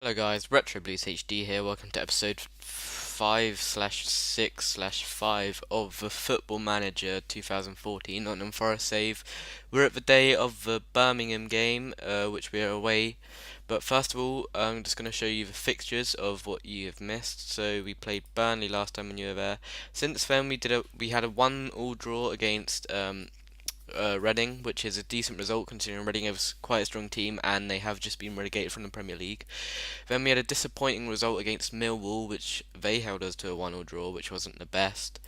Hello guys, Retro Blues HD here. Welcome to episode 5/6/5 of the Football Manager 2014 Nottingham Forest save. We're at the day of the Birmingham game, which we are away. But first of all, I'm just going to show you the fixtures of what you have missed. So we played Burnley last time when you were there. Since then, we had a 1-1 draw against Reading, which is a decent result considering Reading is quite a strong team and they have just been relegated from the Premier League. Then we had a disappointing result against Millwall, which they held us to a 1-1 draw, which wasn't the best.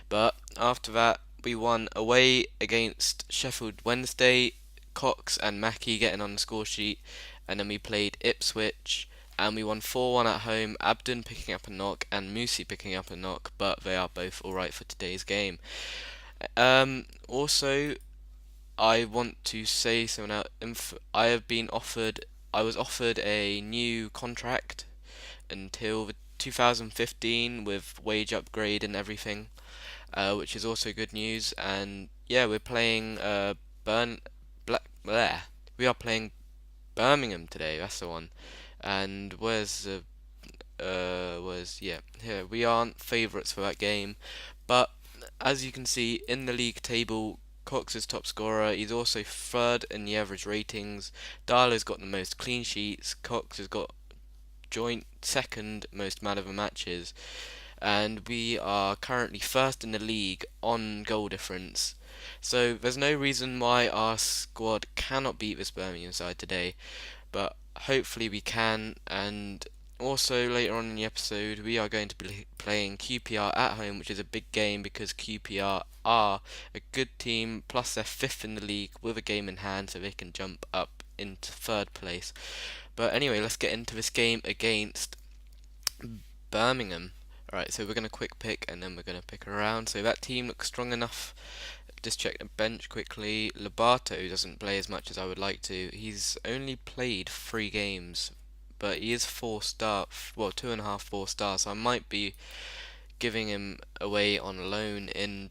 But after that, we won away against Sheffield Wednesday, Cox and Mackie getting on the score sheet, and then we played Ipswich, and we won 4-1 at home, Abden picking up a knock and Moussi picking up a knock, but they are both alright for today's game. Also, I want to say something out. I was offered a new contract until 2015 with wage upgrade and everything, which is also good news. And yeah, we're playing Burn Black. Bleh. We are playing Birmingham today. That's the one. And where's the was yeah here we aren't favourites for that game, but as you can see in the league table, Cox is top scorer. He's also third in the average ratings. Darlow's got the most clean sheets. Cox has got joint second most man of the matches, and we are currently first in the league on goal difference. So there's no reason why our squad cannot beat this Birmingham side today, but hopefully we can. And also later on in the episode, we are going to be playing QPR at home, which is a big game because QPR are a good team, plus they're fifth in the league with a game in hand, so they can jump up into third place. But anyway, let's get into this game against Birmingham. Alright, so we're going to quick pick and then we're going to pick around. So that team looks strong enough. Just check the bench quickly. Lobato doesn't play as much as I would like to. He's only played 3 games, but he is 4 star, well, 2.5, 4 stars. So I might be giving him away on loan in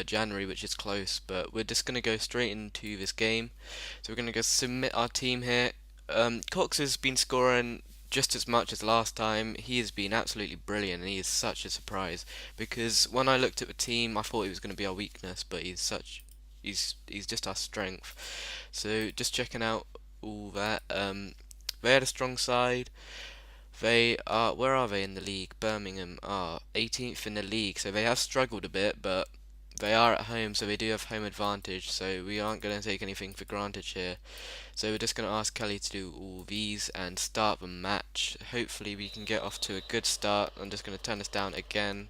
January, which is close. But we're just gonna go straight into this game. So we're gonna go submit our team here. Cox has been scoring just as much as last time. He has been absolutely brilliant, and he is such a surprise because when I looked at the team, I thought he was going to be our weakness, but he's just our strength. So just checking out all that. They had a strong side. They are where are they in the league? Birmingham are 18th in the league, so they have struggled a bit, but they are at home, so they do have home advantage. So we aren't going to take anything for granted here. So we're just going to ask Kelly to do all these and start the match. Hopefully we can get off to a good start. I'm just going to turn this down again.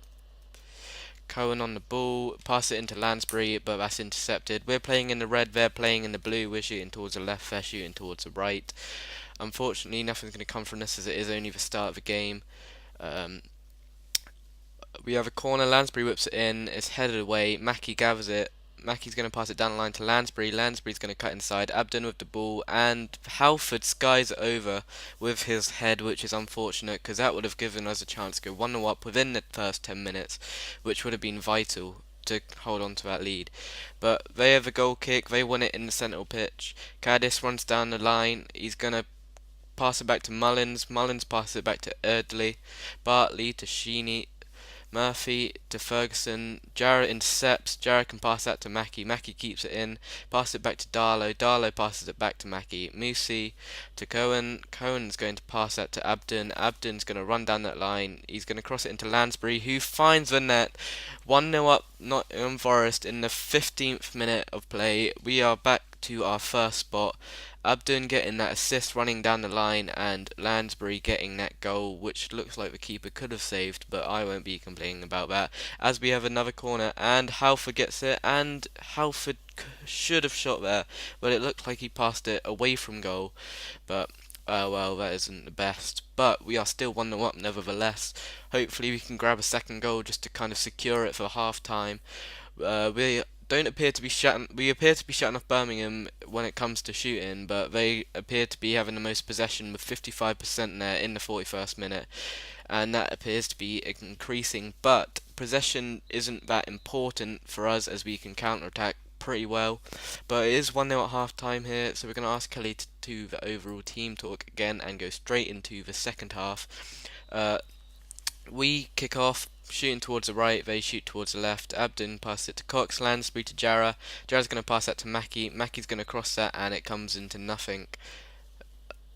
Cohen on the ball, pass it into Lansbury, but that's intercepted. We're playing in the red, they're playing in the blue. We're shooting towards the left, they're shooting towards the right. Unfortunately, nothing's going to come from this as it is only the start of the game. Um, we have a corner, Lansbury whips it in, it's headed away, Mackie gathers it. Mackie's going to pass it down the line to Lansbury. Lansbury's going to cut inside. Abden with the ball, and Halford skies it over with his head, which is unfortunate because that would have given us a chance to go 1-0 up within the first 10 minutes, which would have been vital to hold on to that lead. But they have a goal kick. They won it in the central pitch. Cadiz runs down the line. He's going to pass it back to Mullins. Mullins passes it back to Erdley. Bartley to Sheeny. Murphy to Ferguson. Jarrett intercepts. Jarrett can pass that to Mackie. Mackie keeps it in. Passes it back to Darlow. Darlow passes it back to Mackie. Moussi to Cohen. Cohen's going to pass that to Abden. Abden's going to run down that line. He's going to cross it into Lansbury, who finds the net. 1-0 up Nottingham Forest in the 15th minute of play. We are back to our first spot. Abdun getting that assist running down the line, and Lansbury getting that goal, which looks like the keeper could have saved, but I won't be complaining about that. As we have another corner, and Halford gets it, and Halford should have shot there, but it looked like he passed it away from goal. But well, that isn't the best. But we are still 1-0 up nevertheless. Hopefully we can grab a second goal just to kind of secure it for half time. We don't appear to be we appear to be shutting off Birmingham when it comes to shooting, but they appear to be having the most possession with 55% there in the 41st minute, and that appears to be increasing. But possession isn't that important for us as we can counter attack pretty well. But it is 1-0 at half time here, so we're going to ask Kelly to do the overall team talk again and go straight into the second half. Uh, we kick off, shooting towards the right, they shoot towards the left. Abdin passes it to Cox, Lansbury to Jara. Jara's going to pass that to Mackie. Mackie's going to cross that, and it comes into nothing.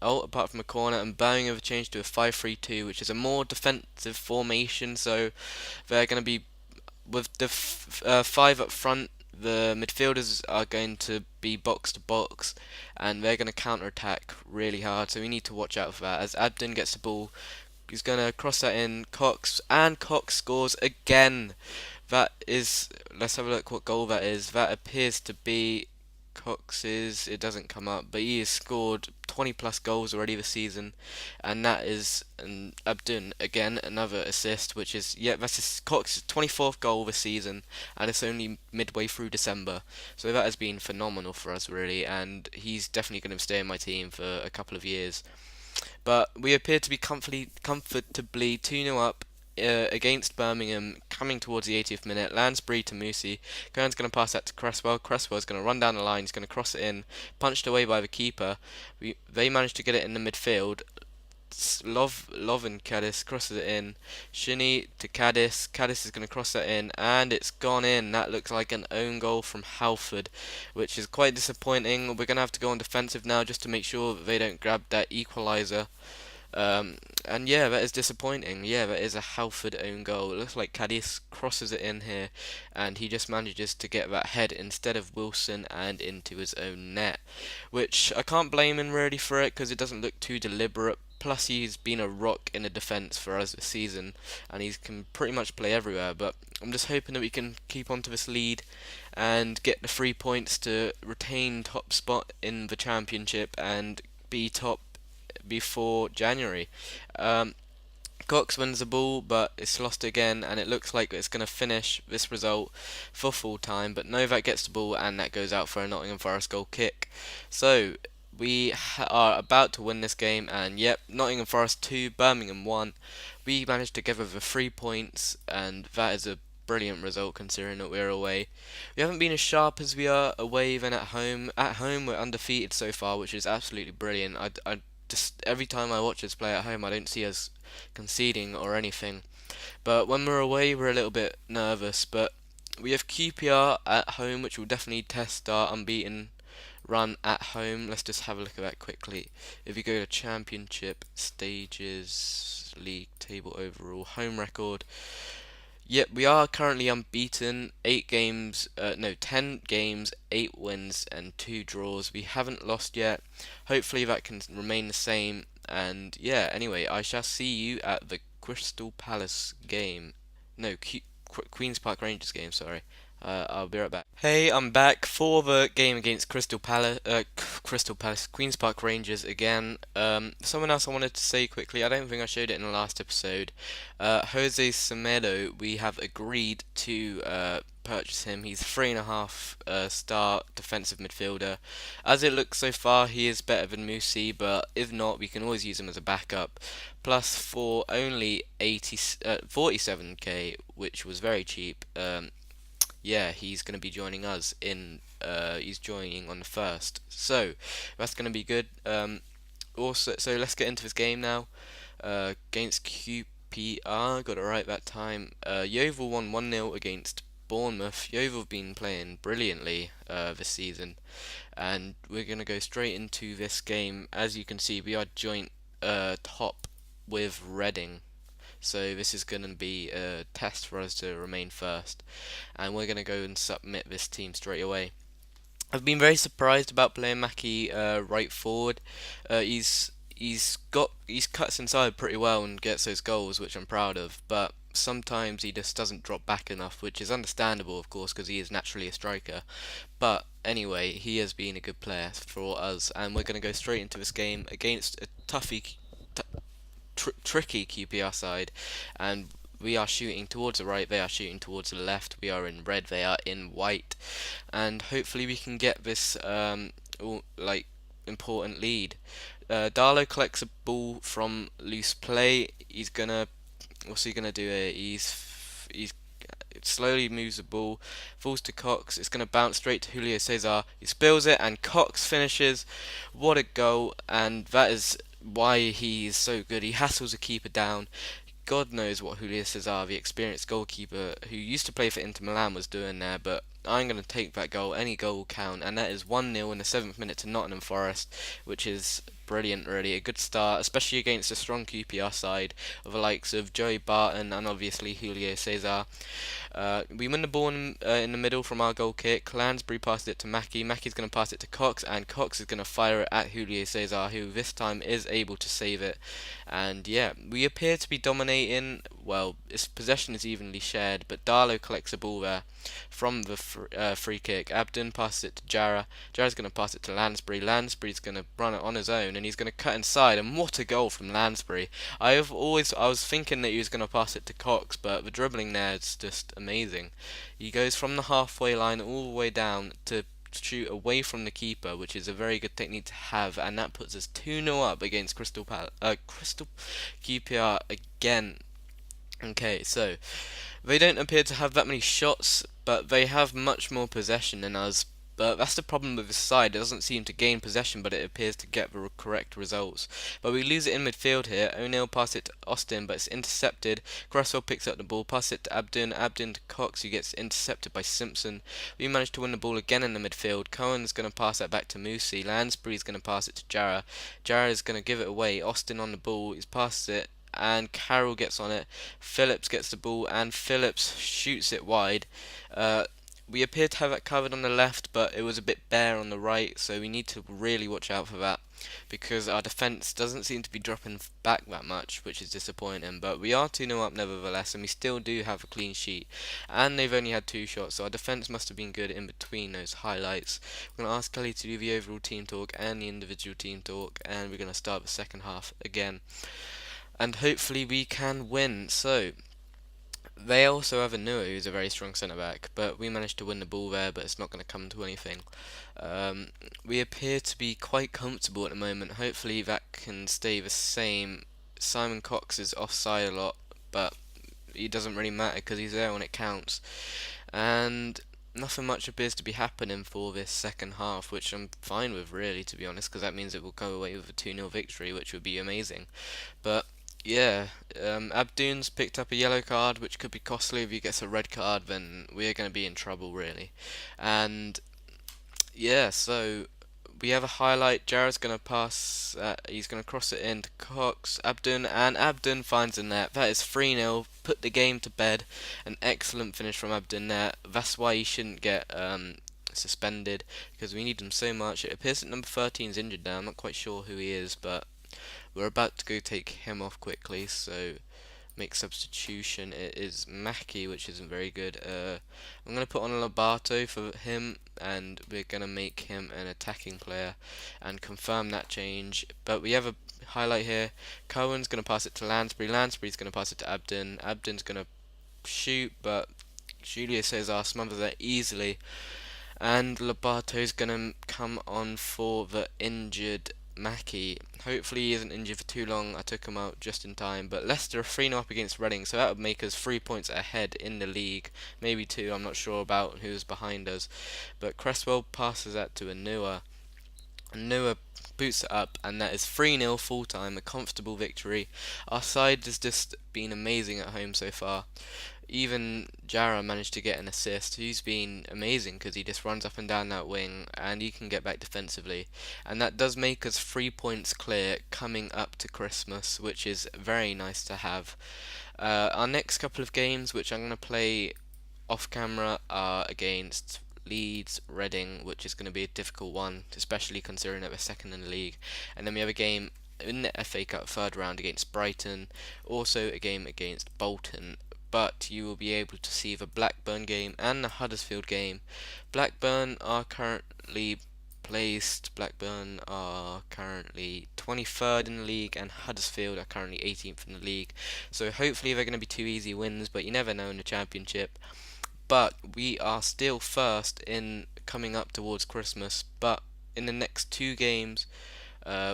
Oh, apart from a corner, and Birmingham have changed to a 5-3-2, which is a more defensive formation, so they're going to be with the five up front. The midfielders are going to be box to box, and they're going to counter attack really hard. So we need to watch out for that. As Abdin gets the ball, he's going to cross that in. Cox scores again. That is. Let's have a look what goal that is. That appears to be Cox's. It doesn't come up, but he has scored 20 plus goals already this season, and that is Abdun again another assist, which is that's Cox's 24th goal this season, and it's only midway through December, so that has been phenomenal for us really, and he's definitely going to stay in my team for a couple of years. But we appear to be comfortably 2-0 up against Birmingham, coming towards the 80th minute. Lansbury to Moussi. Kern's going to pass that to Cresswell. Cresswell's going to run down the line. He's going to cross it in. Punched away by the keeper. They managed to get it in the midfield. Love and Cadiz crosses it in. Shinny to Cadiz. Cadiz is going to cross that in, and it's gone in. That looks like an own goal from Halford, which is quite disappointing. We're going to have to go on defensive now just to make sure that they don't grab that equaliser. And yeah, that is disappointing. Yeah, that is a Halford own goal. It looks like Cadiz crosses it in here, and he just manages to get that head instead of Wilson and into his own net, which I can't blame him really for it because it doesn't look too deliberate. Plus, he's been a rock in the defence for us this season, and he can pretty much play everywhere. But I'm just hoping that we can keep on to this lead and get the 3 points to retain top spot in the championship and be top before January. Um, Cox wins the ball, but it's lost again, and it looks like it's going to finish this result for full time. But Novak gets the ball, and that goes out for a Nottingham Forest goal kick. So we are about to win this game, and yep, Nottingham Forest 2, Birmingham 1. We managed to gather the 3 points, and that is a brilliant result considering that we're away. We haven't been as sharp as we are away than at home. At home, we're undefeated so far, which is absolutely brilliant. I just every time I watch us play at home, I don't see us conceding or anything. But when we're away, we're a little bit nervous. But we have QPR at home, which will definitely test our unbeaten run at home. Let's just have a look at that quickly. If you go to Championship stages, league table overall, home record. Yep, we are currently unbeaten. 8 games, no, 10 games, 8 wins and 2 draws. We haven't lost yet. Hopefully that can remain the same. And yeah, anyway, I shall see you at the Crystal Palace game. No, Queen's Park Rangers game, sorry. I'll be right back. Hey, I'm back for the game against Crystal Palace, Queen's Park Rangers again. Someone else I wanted to say quickly. I don't think I showed it in the last episode. Jose Semedo, we have agreed to purchase him. He's 3.5 star defensive midfielder. As it looks so far, he is better than Musi, but if not, we can always use him as a backup. Plus, for only 47k, which was very cheap. Yeah, he's going to be joining us in. He's joining on the 1st, so that's going to be good. Also, so let's get into this game now. Against QPR, got it right that time. Yeovil won 1-0 against Bournemouth. Yeovil have been playing brilliantly this season, and we're going to go straight into this game. As you can see, we are joint top with Reading. So this is going to be a test for us to remain first, and we're going to go and submit this team straight away. I've been very surprised about playing Mackie right forward. He's cuts inside pretty well and gets those goals, which I'm proud of. But sometimes he just doesn't drop back enough, which is understandable, of course, because he is naturally a striker. But anyway, he has been a good player for us, and we're going to go straight into this game against a tricky QPR side, and we are shooting towards the right, they are shooting towards the left, we are in red, they are in white, and hopefully we can get this important lead. Darlow collects a ball from loose play. What's he gonna do here? He's It slowly moves the ball, falls to Cox. It's going to bounce straight to Julio Cesar. He spills it, and Cox finishes. What a goal! And that is why he is so good. He hassles the keeper down. God knows what Julio Cesar, the experienced goalkeeper who used to play for Inter Milan, was doing there, but I'm going to take that goal. Any goal will count, and that is 1-0 in the 7th minute to Nottingham Forest, which is brilliant, really. A good start, especially against a strong QPR side of the likes of Joey Barton and obviously Julio Cesar. We win the ball in the middle from our goal kick. Lansbury passes it to Mackie. Mackie's going to pass it to Cox, and Cox is going to fire it at Julio Cesar, who this time is able to save it. And yeah, we appear to be dominating. Well, its possession is evenly shared, but Darlow collects the ball there from the free kick. Abdon passes it to Jara. Jara's going to pass it to Lansbury. Lansbury's going to run it on his own, and he's going to cut inside. And what a goal from Lansbury! I was thinking that he was going to pass it to Cox, but the dribbling there is just amazing. He goes from the halfway line all the way down to shoot away from the keeper, which is a very good technique to have, and that puts us 2-0 up against Crystal QPR again. Okay, so they don't appear to have that many shots, but they have much more possession than us. But that's the problem with this side. It doesn't seem to gain possession, but it appears to get the correct results. But we lose it in midfield here. O'Neill passes it to Austin, but it's intercepted. Cresswell picks up the ball, passes it to Abdon. Abdon to Cox, who gets intercepted by Simpson. We manage to win the ball again in the midfield. Cohen's going to pass that back to Moussi. Lansbury's going to pass it to Jara. Jara is going to give it away. Austin on the ball. He's passes it, and Carroll gets on it. Phillips gets the ball, and Phillips shoots it wide. We appear to have it covered on the left, but it was a bit bare on the right, so we need to really watch out for that, because our defence doesn't seem to be dropping back that much, which is disappointing. But we are 2-0 up nevertheless, and we still do have a clean sheet, and they've only had 2 shots, so our defence must have been good in between those highlights. We're going to ask Kelly to do the overall team talk and the individual team talk, and we're going to start the second half again, and hopefully we can win. So they also have a Nua, who's a very strong centre back, but we managed to win the ball there, but it's not going to come to anything. We appear to be quite comfortable at the moment. Hopefully that can stay the same. Simon Cox is offside a lot, but it doesn't really matter because he's there when it counts. And nothing much appears to be happening for this second half, which I'm fine with, really, to be honest, because that means it will go away with a 2-0 victory, which would be amazing. But yeah, Abdoon's picked up a yellow card, which could be costly. If he gets a red card, then we're going to be in trouble, really. And yeah, so we have a highlight. Jared's going to pass, he's going to cross it into Cox, Abdoon, and Abdoon finds the net. That is 3-0, put the game to bed. An excellent finish from Abdoon there. That's why he shouldn't get suspended, because we need him so much. It appears that number 13 is injured now. I'm not quite sure who he is, but we're about to go take him off quickly, so make substitution. It is Mackie, which isn't very good. I'm going to put on Lobato for him, and we're going to make him an attacking player and confirm that change. But we have a highlight here. Cohen's going to pass it to Lansbury. Lansbury's going to pass it to Abdon. Abdon's going to shoot, but Julio Cesar smothers that easily. And Lobato's going to come on for the injured Mackie. Hopefully he isn't injured for too long. I took him out just in time. But Leicester are 3-0 up against Reading, so that would make us 3 points ahead in the league. Maybe 2, I'm not sure about who's behind us. But Cresswell passes that to Anua. Anua boots it up, and that is 3-0 full time, a comfortable victory. Our side has just been amazing at home so far. Even Jara managed to get an assist. He's been amazing because he just runs up and down that wing and he can get back defensively. And that does make us 3 points clear coming up to Christmas, which is very nice to have. Our next couple of games, which I'm going to play off camera, are against Leeds, Reading, which is going to be a difficult one, especially considering that we're second in the league. And then we have a game in the FA Cup third round against Brighton, also a game against Bolton. But you will be able to see the Blackburn game and the Huddersfield game. Blackburn are currently 23rd in the league, and Huddersfield are currently 18th in the league. So hopefully they're going to be 2 easy wins, but you never know in the Championship. But we are still first in coming up towards Christmas, but in the next 2 games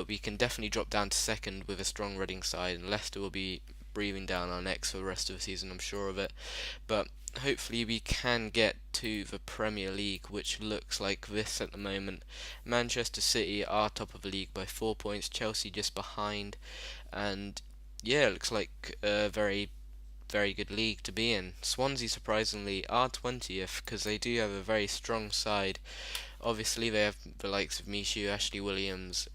we can definitely drop down to second with a strong Reading side, and Leicester will be breathing down our necks for the rest of the season, I'm sure of it. But hopefully we can get to the Premier League, which looks like this at the moment. Manchester City are top of the league by 4 points, Chelsea just behind, and yeah, it looks like a very good league to be in. Swansea surprisingly are 20th because they do have a very strong side. Obviously they have the likes of Mishu, Ashley Williams,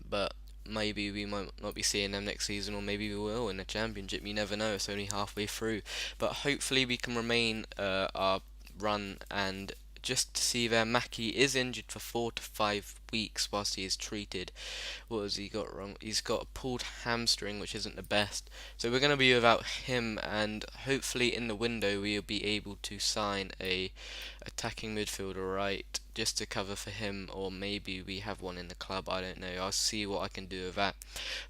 but maybe we might not be seeing them next season, or maybe we will in the championship. You never know. It's only halfway through, but hopefully we can remain our run. And just to see there, Mackie is injured for 4 to 5 weeks whilst he is treated. What has he got wrong? He's got a pulled hamstring, which isn't the best. So we're going to be without him, and hopefully in the window we'll be able to sign a attacking midfielder, right, just to cover for him, or maybe we have one in the club. I don't know. I'll see what I can do with that.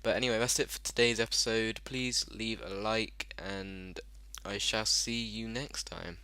But anyway, that's it for today's episode. Please leave a like, and I shall see you next time.